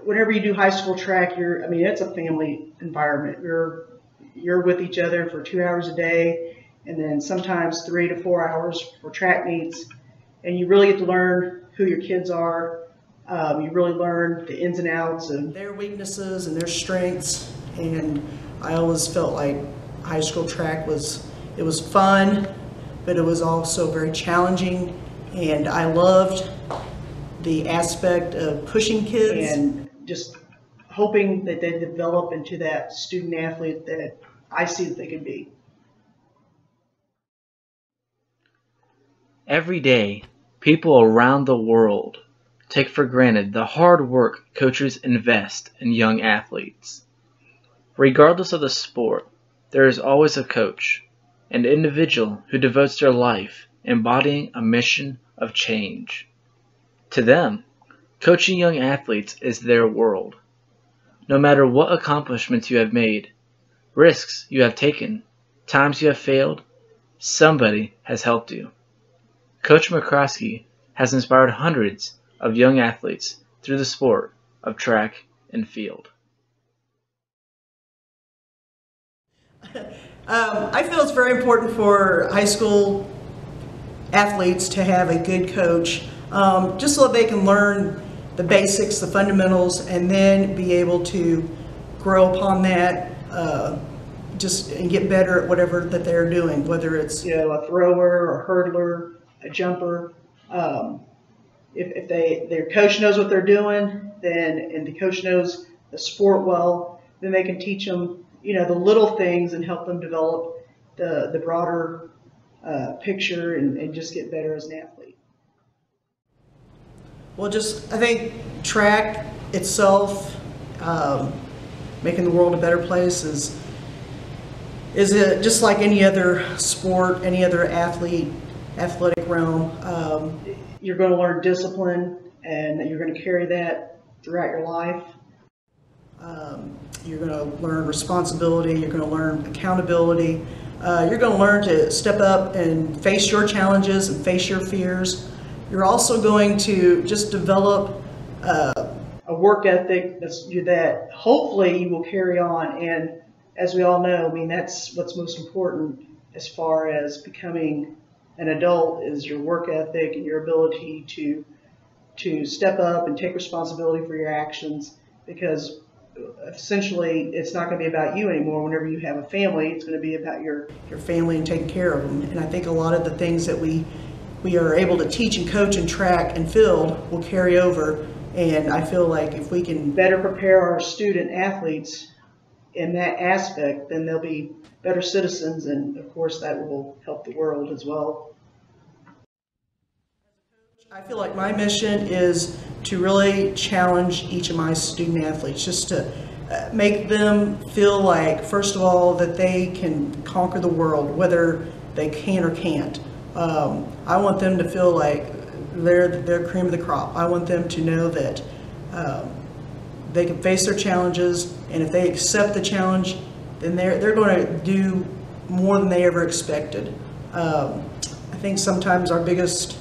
whenever you do high school track, I mean, it's a family environment. You're with each other for 2 hours a day, and then sometimes 3 to 4 hours for track meets, and you really get to learn who your kids are. You really learn the ins and outs of their weaknesses and their strengths. And I always felt like high school track was fun, but it was also very challenging. And I loved the aspect of pushing kids and just hoping that they develop into that student athlete that I see that they can be. Every day, people around the world take for granted the hard work coaches invest in young athletes. Regardless of the sport, there is always a coach, an individual who devotes their life embodying a mission of change. To them, coaching young athletes is their world. No matter what accomplishments you have made, risks you have taken, times you have failed, somebody has helped you. Coach McCrosky has inspired hundreds of young athletes through the sport of track and field. I feel it's very important for high school athletes to have a good coach, just so that they can learn the basics, the fundamentals, and then be able to grow upon that, and get better at whatever that they're doing, whether it's a thrower, a hurdler, a jumper. If their coach knows what they're doing, and the coach knows the sport well, then they can teach them the little things and help them develop the broader picture and just get better as an athlete. Well, I think track itself, making the world a better place is it just like any other sport, any other athletic realm. You're going to learn discipline, and you're going to carry that throughout your life. You're going to learn responsibility. You're going to learn accountability. You're going to learn to step up and face your challenges and face your fears. You're also going to just develop a work ethic that hopefully you will carry on. And as we all know, I mean, that's what's most important as far as becoming an adult, is your work ethic and your ability to step up and take responsibility for your actions, because essentially it's not going to be about you anymore. Whenever you have a family, it's going to be about your family and taking care of them. And I think a lot of the things that we are able to teach and coach in track and field will carry over. And I feel like if we can better prepare our student athletes in that aspect, then they'll be better citizens, and of course that will help the world as well. I feel like my mission is to really challenge each of my student athletes, just to make them feel like, first of all, that they can conquer the world, whether they can or can't. I want them to feel like they're cream of the crop. I want them to know that they can face their challenges, and if they accept the challenge, then they're going to do more than they ever expected. I think sometimes our biggest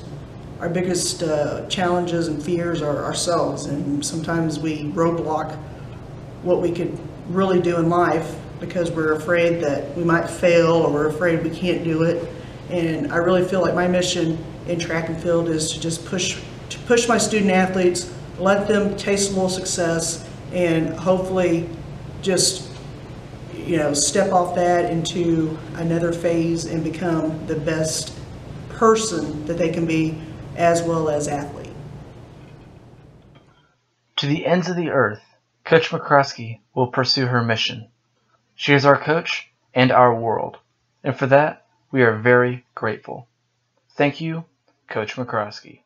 challenges and fears are ourselves, and sometimes we roadblock what we could really do in life because we're afraid that we might fail, or we're afraid we can't do it. And I really feel like my mission in track and field is to just push my student athletes, let them taste a little success, and hopefully just step off that into another phase and become the best person that they can be, as well as athlete. To the ends of the earth, Coach McCrosky will pursue her mission. She is our coach and our world, and for that, we are very grateful. Thank you, Coach McCrosky.